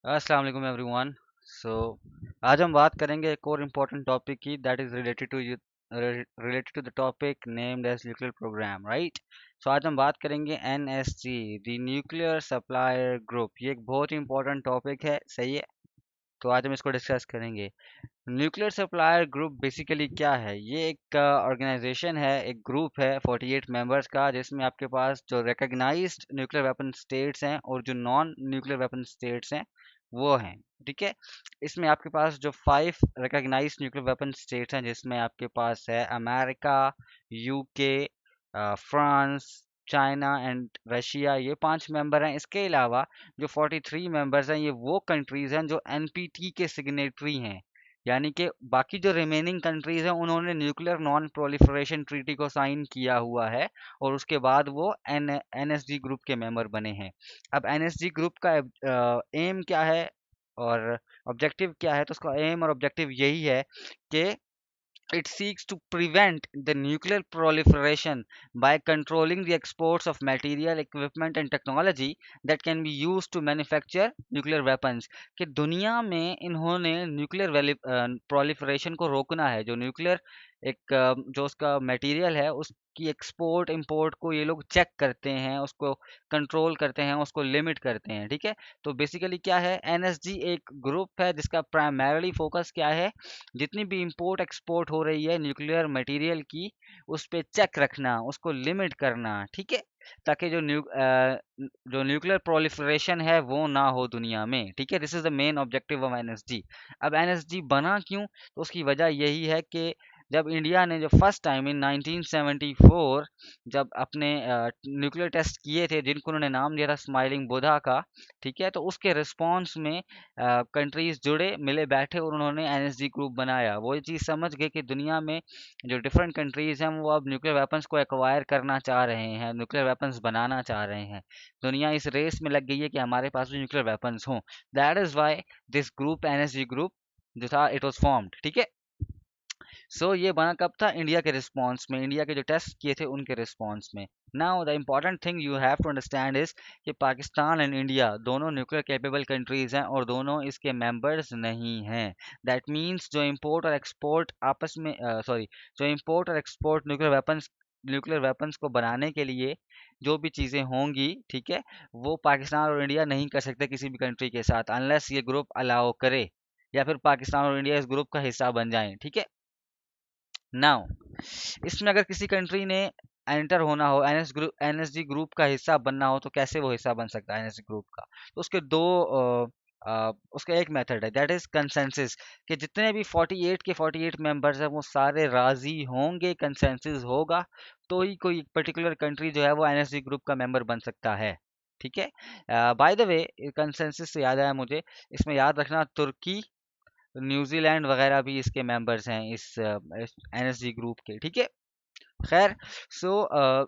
अस्सलाम वालेकुम एवरीवन। सो आज हम बात करेंगे एक और इम्पोर्टेंट टॉपिक की, that is related to the topic named as nuclear programme, right. So आज हम बात करेंगे NSG, the nuclear supplier group. ये एक बहुत ही इम्पोर्टेंट टॉपिक है, सही है। तो आज हम इसको डिस्कस करेंगे। न्यूक्लियर सप्लायर ग्रुप बेसिकली क्या है? ये एक ऑर्गेनाइजेशन है, एक ग्रुप है 48 मेंबर्स का, जिसमें आपके पास जो रिकग्नाइज्ड न्यूक्लियर वेपन स्टेट्स हैं और जो नॉन न्यूक्लियर वेपन स्टेट्स हैं वो हैं। ठीक है। इसमें आपके पास जो 5 रिकग्नाइज्ड न्यूक्लियर वेपन स्टेट्स हैं, जिसमें आपके पास है America, UK, France, China and Russia, ये 5 मेंबर हैं। इसके अलावा जो 43 मेंबर्स हैं, ये वो कंट्रीज हैं जो एनपीटी के सिग्नेटरी हैं। यानी कि बाकी जो रिमेनिंग कंट्रीज हैं उन्होंने न्यूक्लियर नॉन प्रोलिफरेशन ट्रीटी को साइन किया हुआ है और उसके बाद वो एनएसजी ग्रुप के मेंबर बने हैं। अब एनएसजी ग्रुप का एम क्या है और ऑब्जेक्टिव क्या है? तो उसका एम और ऑब्जेक्टिव यही है कि it seeks to prevent the nuclear proliferation by controlling the exports of material, equipment and technology that can be used to manufacture nuclear weapons। कि दुनिया में इन्होंने न्यूक्लियर प्रोलिफरेशन को रोकना है। जो न्यूक्लियर एक जो उसका मटेरियल है उसकी एक्सपोर्ट इंपोर्ट को ये लोग चेक करते हैं, उसको कंट्रोल करते हैं, उसको लिमिट करते हैं। ठीक है। तो बेसिकली क्या है, एनएसजी एक ग्रुप है जिसका प्राइमरीली फोकस क्या है, जितनी भी इंपोर्ट एक्सपोर्ट हो रही है न्यूक्लियर मटेरियल की, उस पे चेक रखना, उसको लिमिट करना। ठीक है। ताकि जो न्यूक्लियर प्रोलिफरेशन है वो ना हो दुनिया में। ठीक है। This is the main objective of NSG. अब एनएसजी बना क्यों? तो उसकी वजह यही है कि जब इंडिया ने जो फर्स्ट टाइम इन 1974 जब अपने न्यूक्लियर टेस्ट किए थे, जिनको उन्होंने नाम दिया था स्माइलिंग बुद्धा का, ठीक है, तो उसके रिस्पॉन्स में कंट्रीज जुड़े, मिले, बैठे और उन्होंने एनएसजी ग्रुप बनाया। वो ये चीज़ समझ गए कि दुनिया में जो डिफरेंट कंट्रीज हैं वो अब न्यूक्लियर वेपन्स को एक्वायर करना चाह रहे हैं, न्यूक्लियर वेपन्स बनाना चाह रहे हैं। दुनिया इस रेस में लग गई है कि हमारे पास भी न्यूक्लियर वेपन्स हों। That is why this group, NSG group जो था, इट वॉज फॉर्म्ड। ठीक है। ये बना कब था? इंडिया के रिस्पॉन्स में, इंडिया के जो टेस्ट किए थे उनके रिस्पॉन्स में। Now the important thing you have to understand is कि पाकिस्तान एंड इंडिया दोनों न्यूक्लियर कैपेबल कंट्रीज हैं और दोनों इसके मेंबर्स नहीं हैं। दैट मीन्स जो इंपोर्ट और एक्सपोर्ट आपस में जो इंपोर्ट और एक्सपोर्ट न्यूक्लियर वेपन्स को बनाने के लिए जो भी चीज़ें होंगी, ठीक है, वो पाकिस्तान और इंडिया नहीं कर सकते किसी भी कंट्री के साथ, अनलेस ये ग्रुप अलाउ करे या फिर पाकिस्तान और इंडिया इस ग्रुप का हिस्सा बन जाएं। ठीक है। नाउ इसमें अगर किसी कंट्री ने एंटर होना हो, एनएसजी ग्रुप का हिस्सा बनना हो, तो कैसे वो हिस्सा बन सकता है एनएसजी ग्रुप का? तो उसके दो उसका एक मेथड है, दैट इज कंसेंसस। कि जितने भी 48 के 48 मेंबर्स हैं वो सारे राजी होंगे, कंसेंसस होगा, तो ही कोई पर्टिकुलर कंट्री जो है वो एनएसजी ग्रुप का मेंबर बन सकता है। ठीक है। बाय द वे, कंसेंसस से याद आया मुझे, इसमें याद रखना तुर्की, न्यूजीलैंड वगैरह भी इसके मेंबर्स हैं, इस एनएसजी ग्रुप के। ठीक है। खैर, सो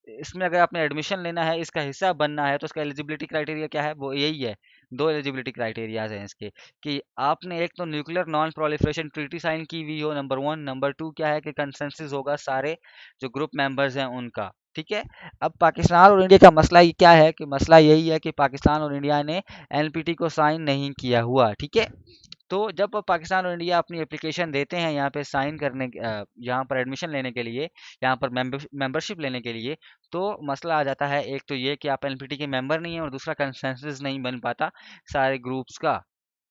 इसमें अगर आपने एडमिशन लेना है, इसका हिस्सा बनना है, तो उसका एलिजिबिलिटी क्राइटेरिया क्या है? वो यही है। दो एलिजिबिलिटी क्राइटेरियाज हैं इसके, कि आपने एक तो nuclear non proliferation treaty sign की हुई हो, नंबर वन। नंबर टू क्या है कि कंसेंसस होगा सारे जो ग्रुप मेंबर्स हैं उनका। ठीक है। अब पाकिस्तान और इंडिया का मसला ये क्या है? कि मसला यही है कि पाकिस्तान और इंडिया ने एनपीटी को साइन नहीं किया हुआ। ठीक है। तो जब पाकिस्तान और इंडिया अपनी एप्लीकेशन देते हैं यहाँ पे साइन करने यहाँ पर एडमिशन लेने के लिए, यहाँ पर मेंबरशिप लेने के लिए, तो मसला आ जाता है। एक तो ये कि आप एनपीटी के मेंबर नहीं है और दूसरा कंसेंसस नहीं बन पाता सारे ग्रुप्स का।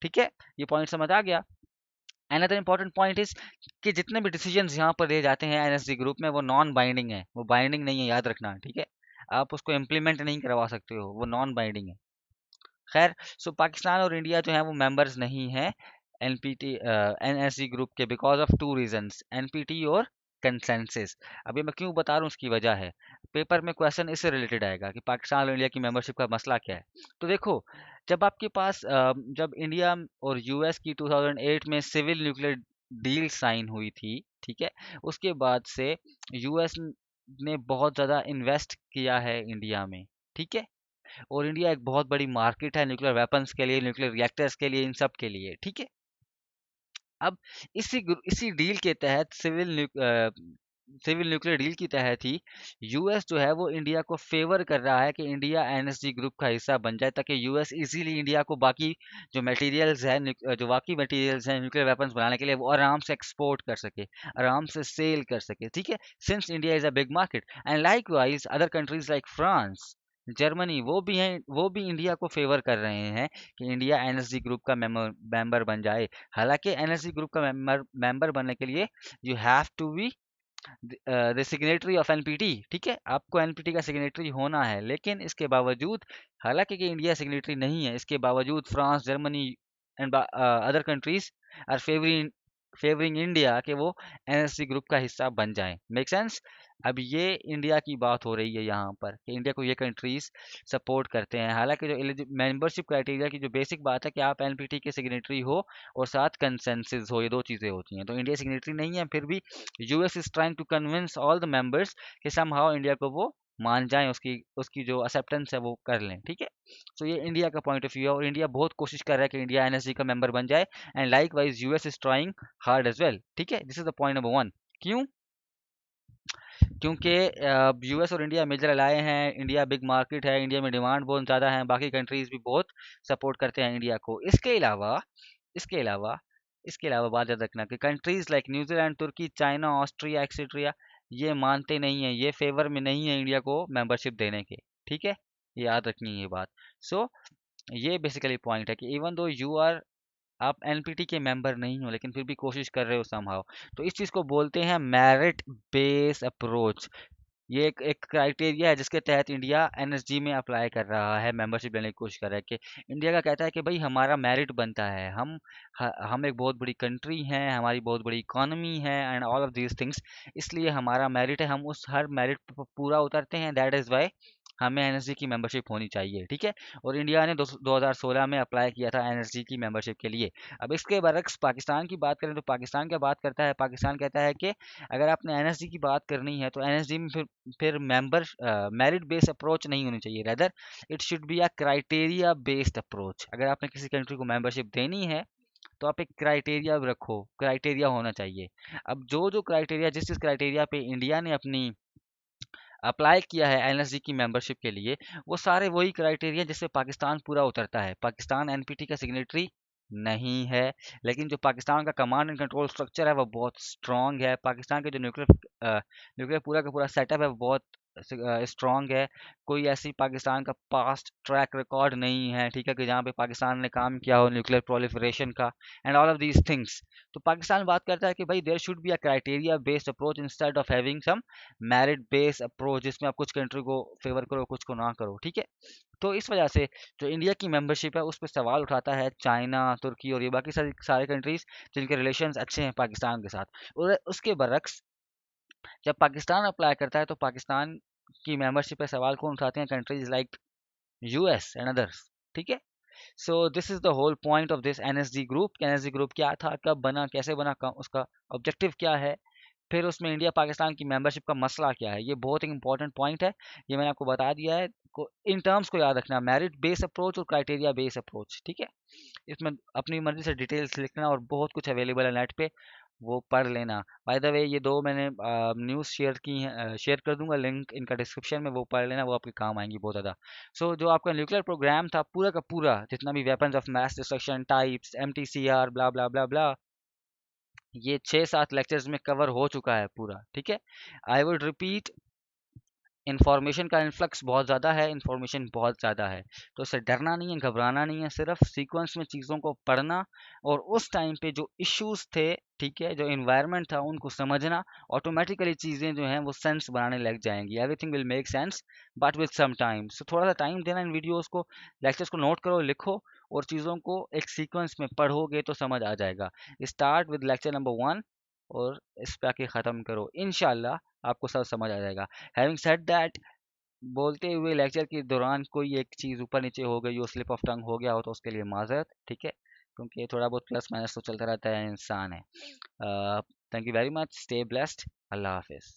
ठीक है। ये पॉइंट समझ आ गया। अनदर इंपॉर्टेंट पॉइंट इज कि जितने भी डिसीजंस यहाँ पर दिए जाते हैं एनएसजी ग्रुप में, वो नॉन बाइंडिंग है, वो बाइंडिंग नहीं है, याद रखना। ठीक है। आप उसको इम्प्लीमेंट नहीं करवा सकते हो, वो नॉन बाइंडिंग है। खैर, पाकिस्तान और इंडिया जो है वो मेंबर्स नहीं है एनपीटी एनएसजी ग्रुप के, because of two reasons, NPT और कंसेंसस। अभी मैं क्यों बता रहा हूँ, उसकी वजह है। पेपर में क्वेश्चन इससे रिलेटेड आएगा कि पाकिस्तान और इंडिया की मेंबरशिप का मसला क्या है। तो देखो, जब आपके पास जब इंडिया और यूएस की 2008 में सिविल न्यूक्लियर डील साइन हुई थी, ठीक है, उसके बाद से यूएस ने बहुत ज़्यादा इन्वेस्ट किया है इंडिया में। ठीक है। और इंडिया एक बहुत बड़ी मार्केट है न्यूक्लियर वेपन्स के लिए, न्यूक्लियर रिएक्टर्स के लिए, इन सब के लिए। ठीक है। अब इसी डील के तहत सिविल न्यूक्लियर डील की तहत ही यूएस जो है वो इंडिया को फेवर कर रहा है कि इंडिया एनएसजी ग्रुप का हिस्सा बन जाए, ताकि यूएस इजीली इंडिया को बाकी जो मटेरियल्स है जो बाकी मटेरियल्स हैं न्यूक्लियर वेपन्स बनाने के लिए, वो आराम से एक्सपोर्ट कर सके, आराम से सेल कर सके, ठीक है, since India is a big market. And likewise other countries like France, Germany, वो भी हैं, वो भी इंडिया को फेवर कर रहे हैं कि इंडिया एनएसजी ग्रुप का मेंबर बन जाए। हालांकि एनएसजी ग्रुप का मेंबर बनने के लिए you have to be the signatory of NPT, ठीक है, आपको एनपीटी का सिग्नेटरी होना है। लेकिन इसके बावजूद, हालांकि कि इंडिया सिग्नेटरी नहीं है, इसके बावजूद France, Germany and other countries are favouring India कि वो एनएससी ग्रुप का हिस्सा बन जाए। Make sense? अब ये इंडिया की बात हो रही है यहाँ पर कि इंडिया को ये कंट्रीज सपोर्ट करते हैं। हालांकि जो मेंबरशिप क्राइटेरिया की जो बेसिक बात है कि आप एनपीटी के सिग्नेटरी हो और साथ कंसेंसस हो, ये दो चीज़ें होती हैं। तो इंडिया सिग्नेटरी नहीं है, फिर भी US is trying to convince all the members कि समहाउ इंडिया को वो मान जाएं, उसकी उसकी जो एक्सेप्टेंस है वो कर लें, ठीक है। तो ये इंडिया का पॉइंट ऑफ व्यू है, और इंडिया बहुत कोशिश कर रहा है कि इंडिया एनएसजी का मेंबर बन जाए, and like wise US is trying hard as well, ठीक है। This is the point number one. क्यों? क्योंकि यूएस और इंडिया मेजर अलाय हैं, इंडिया बिग मार्केट है, इंडिया में डिमांड बहुत ज़्यादा है, बाकी कंट्रीज भी बहुत सपोर्ट करते हैं इंडिया को। इसके अलावा इसके अलावा बात याद रखना कि कंट्रीज लाइक न्यूजीलैंड, तुर्की, चाइना, ऑस्ट्रिया एक्सेट्रिया, ये मानते नहीं है, ये फेवर में नहीं है इंडिया को मेंबरशिप देने के, ठीक है, याद रखनी है ये बात। सो ये बेसिकली पॉइंट है कि इवन दो यू आर, आप एनपीटी के मेंबर नहीं हो लेकिन फिर भी कोशिश कर रहे हो समहाउ, तो इस चीज़ को बोलते हैं मेरिट बेस अप्रोच। ये एक क्राइटेरिया है जिसके तहत इंडिया एनएसजी में अप्लाई कर रहा है, मेंबरशिप लेने की कोशिश कर रहा है। कि इंडिया का कहता है कि भाई हमारा मेरिट बनता है, हम एक बहुत बड़ी कंट्री हैं, हमारी बहुत बड़ी इकोनॉमी है and all of these things, इसलिए हमारा मेरिट है, हम उस हर मेरिट पर पूरा उतरते हैं, दैट इज़ वाई हमें एनएसजी की मेंबरशिप होनी चाहिए, ठीक है। और इंडिया ने 2016 में अप्लाई किया था एनएसजी की मेंबरशिप के लिए। अब इसके बरक्स पाकिस्तान की बात करें तो पाकिस्तान क्या बात करता है, पाकिस्तान कहता है कि अगर आपने एनएसजी की बात करनी है तो एनएसजी में फिर मेरिट बेस्ड अप्रोच नहीं होनी चाहिए, rather it should be a criteria based approach. अगर आपने किसी कंट्री को मेंबरशिप देनी है तो आप एक क्राइटेरिया रखो, क्राइटेरिया होना चाहिए। अब जो जो क्राइटेरिया, जिस जिस क्राइटेरिया पे इंडिया ने अपनी अप्लाई किया है एनएसजी की मेंबरशिप के लिए, वो सारे वही क्राइटेरिया जिससे पाकिस्तान पूरा उतरता है। पाकिस्तान एनपीटी का सिग्नेटरी नहीं है, लेकिन जो पाकिस्तान का कमांड एंड कंट्रोल स्ट्रक्चर है वो बहुत स्ट्रांग है। पाकिस्तान के जो न्यूक्लियर पूरा का पूरा सेटअप है वो बहुत स्ट्रांग है। कोई ऐसी पाकिस्तान का पास्ट ट्रैक रिकॉर्ड नहीं है, ठीक है, कि जहाँ पे पाकिस्तान ने काम किया हो न्यूक्लियर प्रोलिफरेशन का and all of these things. तो पाकिस्तान बात करता है कि भाई there should be a criteria based approach instead of having some merit based approach, जिसमें आप कुछ कंट्री को फेवर करो कुछ को ना करो, ठीक है। तो इस वजह से जो इंडिया की मेंबरशिप है उस पर सवाल उठाता है चाइना, तुर्की और ये बाकी सारी सारे कंट्रीज जिनके रिलेशंस अच्छे हैं पाकिस्तान के साथ। और उसके बरक्स जब पाकिस्तान अप्लाई करता है तो पाकिस्तान की मेंबरशिप पे सवाल कौन उठाते हैं? Countries like US and others, ठीक है। So this is the whole point of this NSG group. NSG group क्या था, कब बना, कैसे बना, उसका ऑब्जेक्टिव क्या है, फिर उसमें इंडिया पाकिस्तान की मेंबरशिप का मसला क्या है, ये बहुत एक इंपॉर्टेंट पॉइंट है। ये मैंने आपको बता दिया है, इन टर्म्स को याद रखना, मेरिट बेस अप्रोच और क्राइटेरिया बेस अप्रोच, ठीक है। इसमें अपनी मर्जी से डिटेल्स लिखना और बहुत कुछ अवेलेबल है नेट पे, वो पढ़ लेना। बाय द वे ये दो मैंने न्यूज़ शेयर की हैं, शेयर कर दूंगा लिंक इनका डिस्क्रिप्शन में, वो पढ़ लेना, वो आपके काम आएंगी बहुत ज़्यादा। सो जो आपका न्यूक्लियर प्रोग्राम था पूरा का पूरा, जितना भी weapons of mass destruction types, MTCR, blah blah blah blah, ये 6-7 लेक्चर्स में कवर हो चुका है पूरा, ठीक है। आई वुड रिपीट, इन्फॉर्मेशन का इन्फ्लक्स बहुत ज़्यादा है, इन्फॉर्मेशन बहुत ज़्यादा है, तो उससे डरना नहीं है, घबराना नहीं है, सिर्फ सीक्वेंस में चीज़ों को पढ़ना और उस टाइम पे जो इश्यूज थे, ठीक है, जो इन्वायरमेंट था उनको समझना, ऑटोमेटिकली चीज़ें जो हैं वो सेंस बनाने लग जाएंगी, everything will make sense but with some time. So थोड़ा सा टाइम देना इन वीडियोज़ को, लेक्चर्स को नोट करो, लिखो और चीज़ों को एक सीक्वेंस में पढ़ोगे तो समझ आ जाएगा। स्टार्ट विद लेक्चर नंबर 1 और इस पे आके ख़त्म करो, इंशाल्लाह आपको सब समझ आ जाएगा। हैविंग सेड दैट, बोलते हुए लेक्चर के दौरान कोई एक चीज़ ऊपर नीचे हो गई हो, स्लिप ऑफ टंग हो गया हो, तो उसके लिए माजरत, ठीक है, क्योंकि थोड़ा बहुत प्लस माइनस तो चलता रहता है, इंसान है। Thank you very much, stay blessed, Allah हाफिज़।